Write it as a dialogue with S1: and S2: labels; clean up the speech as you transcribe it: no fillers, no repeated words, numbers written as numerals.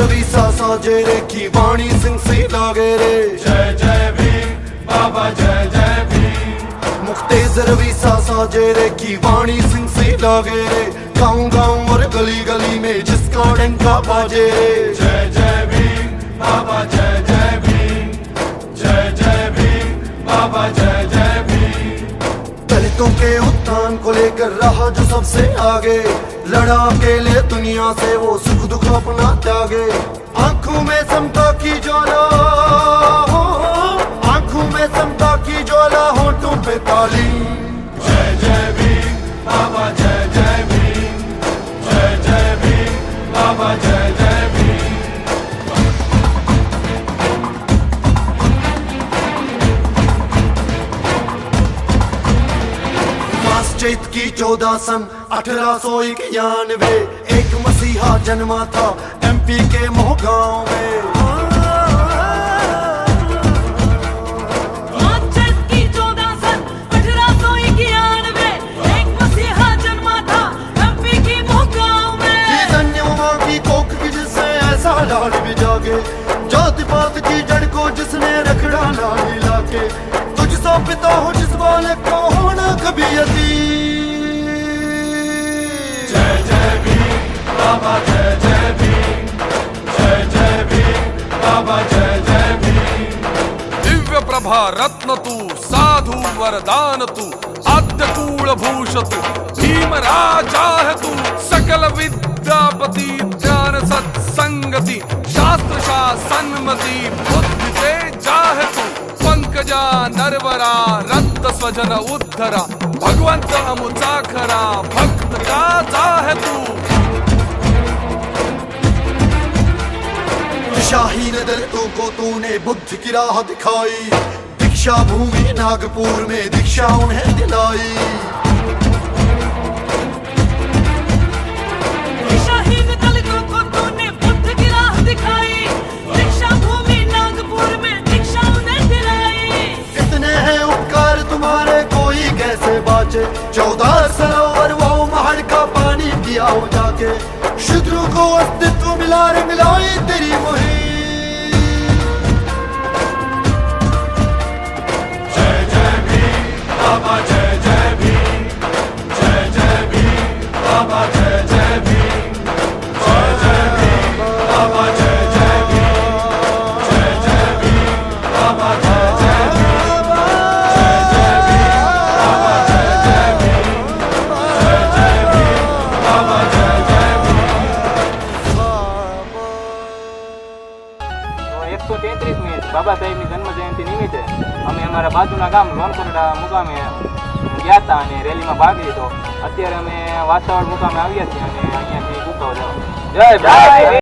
S1: रवीसा साजे रे की वाणी सिंह सी लागे रे।
S2: जय जय भीम बाबा जय जय भीम।
S1: मुख्तेज रवीसा साजे रे की वाणी सिंह सी लागे रे। गाँव गाँव और गली गली में जिसका डंका बाजे रे।
S2: जय जय भीम बाबा जय जय भीम। जय जय भीम बाबा जय जय भीम।
S1: दलितों के उत्थान को लेकर रहा जो सबसे आगे, लड़ा अकेले दुनिया से वो सुख दुख अपना त्यागे। आंखों में समता की ज्वाला, आंखों में समता की ज्वाला, होठों पे ताली।
S2: जय जय भीम बाबा जय जय भीम। जय जय भीम बाबा जय जय भीम।
S1: चैत की 14 सन 1891 एक मसीहा जन्मा था एमपी के मोहगांव में।
S3: चैत की 14 सन 1891 एक मसीहा जन्मा था एमपी के मोहगांव में।
S1: धन्यवाद की कोख की जिससे ऐसा लाल भी जागे, जाति पात की जड़ को जिसने रखड़ा ना हिला के। तुझसा पिता हो जिस बालक को होना कभी यतीम।
S2: जय जय भीम बाबा जय जय भीम। जय जय भीम बाबा जय जय भीम।
S4: दिव्य प्रभा रत्न तू, साधु वरदान तू, आद्य कूल भूष तू, भीम राजा है तू। सकल विद्यापति ज्ञान सत्संगति, शास्त्र शासनमति, बुद्धि तेजा है तू। पंकजा नरवरा रक्त स्वजन उद्धरा, भगवंत अमुचाखरा भक्त राजा है तू।
S1: दिशाहीन दलितों को तूने बुद्ध की राह दिखाई, दीक्षा भूमि नागपुर में दीक्षा उन्हें दिलाई।
S3: दिशाहीन दलितों को तूने बुद्ध की राह दिखाई, दीक्षा भूमि नागपुर में दीक्षा उन्हें दिलाई।
S1: इतने हैं उपकार तुम्हारे कोई कैसे बाचे, 14 सरोवर वो महड़ का पानी पिया हो जाके। शूद्रों को अस्तित्व मिला रे मिलाई तेरी मुहिम।
S2: जय जय भीम बाबा जय जय भीम। जय जय भीम बाबा जय जय भीम। जय जय भीम बाबा जय जय भीम। जय जय भीम बाबा जय जय भीम। जय जय भीम बाबा जय जय भीम। जय जय भीम बाबा जय जय भीम।
S5: 133મી બાબા સાહેબની જન્મ જયંતિ નિમિત્તે અમે અમારા બાજુના ગામ લોનકોરડા મુકામે ગયા હતા અને રેલીમાં ભાગ લીધો. અત્યારે અમે વાસાવડ મુકામે આવ્યા છીએ અને અહીંયાથી કુકાવ જવા. જય ભાઈ.